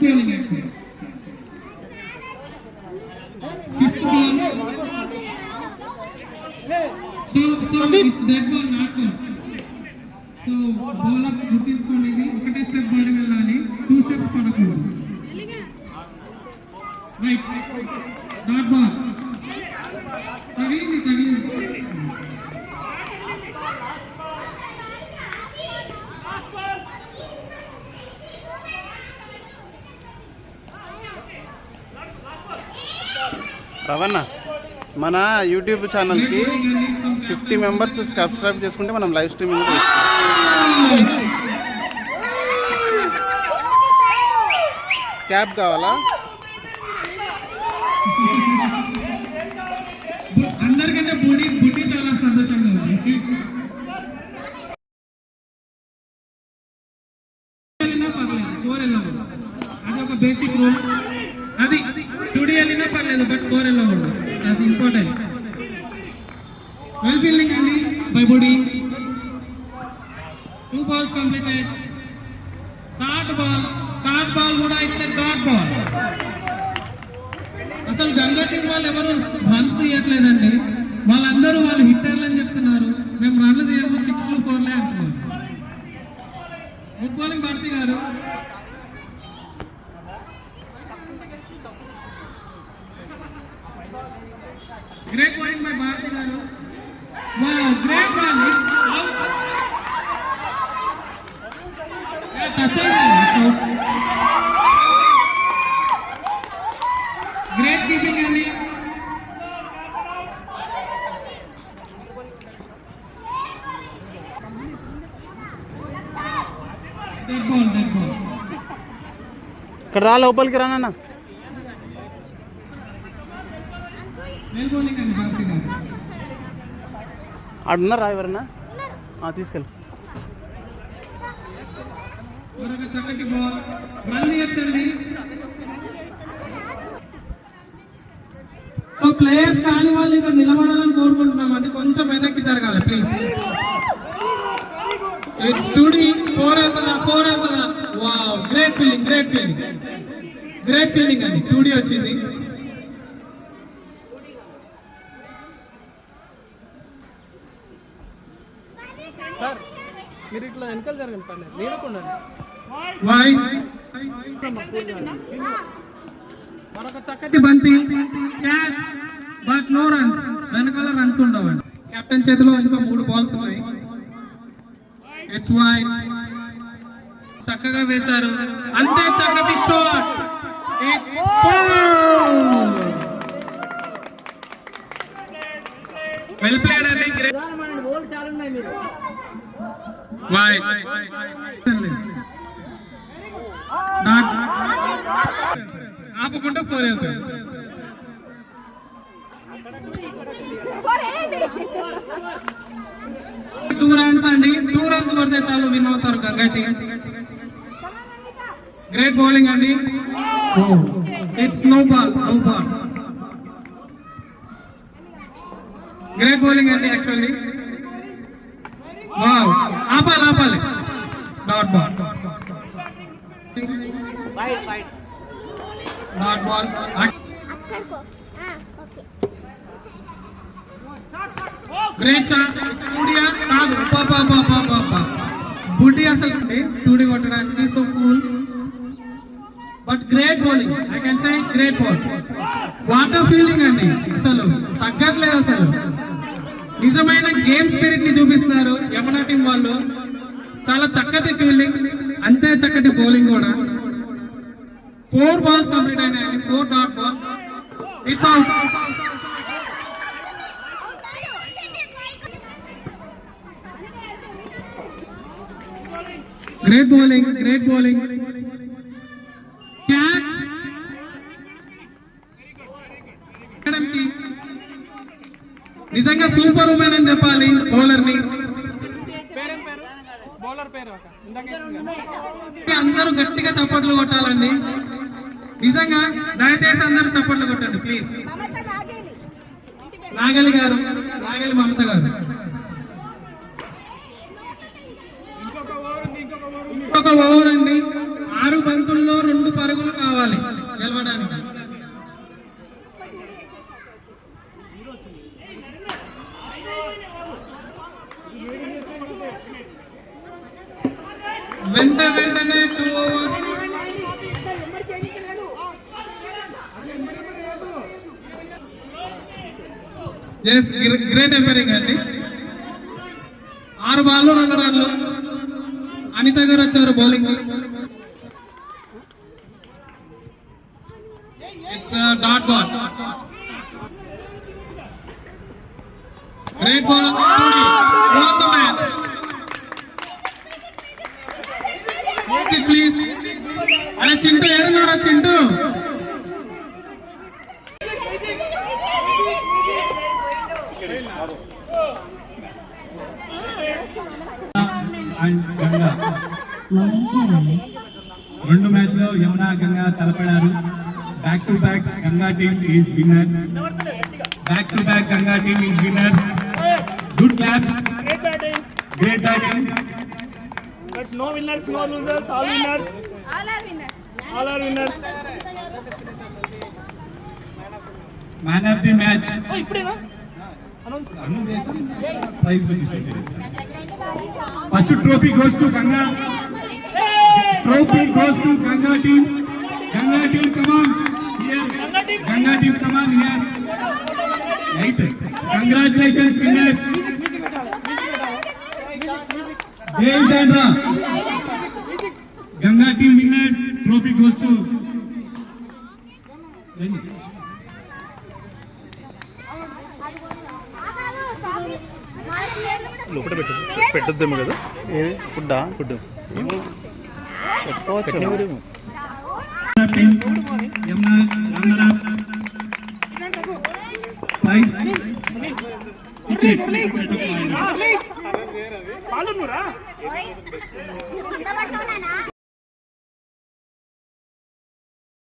bowling actually. Fifth ball. So it's dead ball, not ball. So bowler గుర్తించుకోండి, ఒకటే step పడి వెళ్ళాలి, 2 steps పడకూడదు. Right, not ball. తగిలింది. రవణ, మన యూట్యూబ్ ఛానల్కి 50 మెంబర్స్ సబ్స్క్రైబ్ చేసుకుంటే మనం లైవ్ స్ట్రీమింగ్ క్యాబ్ కావాలా? అందరికంటే బుడ్డి చాలా సంతోషంగా ఉంది. పర్లేదు, 4 వెళ్ళకూడదు, అది ఒక బేసిక్ రూల్. అది 2D వెళ్ళినా పర్లేదు, బట్ 4 వెళ్ళకూడదు, అది ఇంపార్టెంట్. వెల్ ఫీల్డింగ్ అండి బై బుడి. 2 balls completed. థర్డ్ బాల్ కూడా ఇట్స్ డాట్ బాల్. అసలు గంగా టీం వాళ్ళు ఎవరు రన్స్ తీయట్లేదండి, వాళ్ళందరూ వాళ్ళు హిట్టర్లు అని చెప్తున్నారు. మేము రన్లు తీయము, 6లు 4లే అంటున్నారు. గుడ్ బౌలింగ్ భారతి గారు. గ్రేట్ బౌలింగ్ బై భారతి గారు. Wow, great ball, it's out. Touch అయింది. గ్రేట్ కీపింగ్ అండి. Dead ball. ఇక్కడ రా, లోపలికి రానా. వెల్ బౌలింగ్ అండి భారతి గారు. ఆడున్నారా ఎవరన్నా? తీసుకెళ్ళి. మరొక చక్కటి బాల్, రన్ చేయొచ్చండి. సో ప్లేయర్స్ కాని వాళ్ళు ఇక్కడ నిలబడాలని కోరుకుంటున్నాం అండి, కొంచెం వెనక్కి జరగాలి ప్లీజ్. It's 2D. 4 అవుతుందా? వావ్, గ్రేట్ ఫీల్డింగ్ అండి. 2D వచ్చింది. సార్ మీరు ఇట్లా వెనకాల జరగండి, పర్లేదు, నీడకుండా. మరొక చక్కటి బంతి, క్యాచ్, బట్ నో రన్స్. వెనకాల రన్స్ ఉండవండి. కెప్టెన్ చేతిలో ఇంకా 3 balls ఉన్నాయి. It's wide. చక్కగా వేశారు, అంతే చక్కటి షాట్. ఇట్స్ 4. వెల్ ప్లేడ్ అండి. వైడ్. ఆపకుండా 4 వెళ్తాయి. 2 runs అండి. 2 runs కొడితే చాలు, విన్ అవుతారు గంగా టీం. గ్రేట్ బౌలింగ్ అండి. It's no ball. Great bowling అండి యాక్చువల్లీ. వావ్, ఆపాలి. Dot ball. Dot ball. Great shot. Studio కాదు, బుడ్డి అసలు 2D కొట్టడానికి. So cool, but great bowling. I can say great ball. Water fielding అండి, అసలు తగ్గట్లేదు. అసలు నిజమైన గేమ్ స్పిరిట్ ని చూపిస్తున్నారు యమునా టీం వాళ్ళు. చాలా చక్కటి ఫీల్డింగ్, అంతే చక్కటి బౌలింగ్ కూడా. 4 balls కంప్లీట్ అయినాయండి. 4 dot ball. It's out. Great bowling. Catch. నిజంగా సూపర్ ఉమెన్ అని చెప్పాలి బౌలర్ ని. అందరూ గట్టిగా చప్పట్లు కొట్టాలండి. నిజంగా దయచేసి అందరూ చప్పట్లు కొట్టండి ప్లీజ్. నాగలి మమత గారు. ఇంకొక ఓవర్ అండి. 6 బంతుల్లో 2 పరుగులు గెలవడానికి. వెంటనే 2 overs. ఎస్, గ్రేట్ ఎంపైరింగ్ అండి. 6 బాల్లో 2 రన్లు. అనిత గారు వచ్చారు bowling. It's dot ball. Great ball. won the match. Please. అరే చింటూ ఏడున్నారా చింటూ? అండ్ గంగా 2 మ్యాచ్ లో యమున గంగా తలపడారు. Back to back Ganga team is winner. Back to back Ganga team is winner. Good claps. Great batting. But no winners, no losers, all winners. All are winners. Man of the match Oh, ఇప్పుడేనా? Announce. Praise first trophy goes to Ganga. Trophy goes to Ganga team. Ganga team, come on here. Ganga team, come on here. Right. Congratulations, winners. Jai Chandra. Ganga team winners. Trophy goes to. లోపల పెట్టొద్దేమో కదా ఏది ఫుడ్డా? Food పెట్టుకోవచ్చు. Yamuna, Ramnara. Prize. పాలు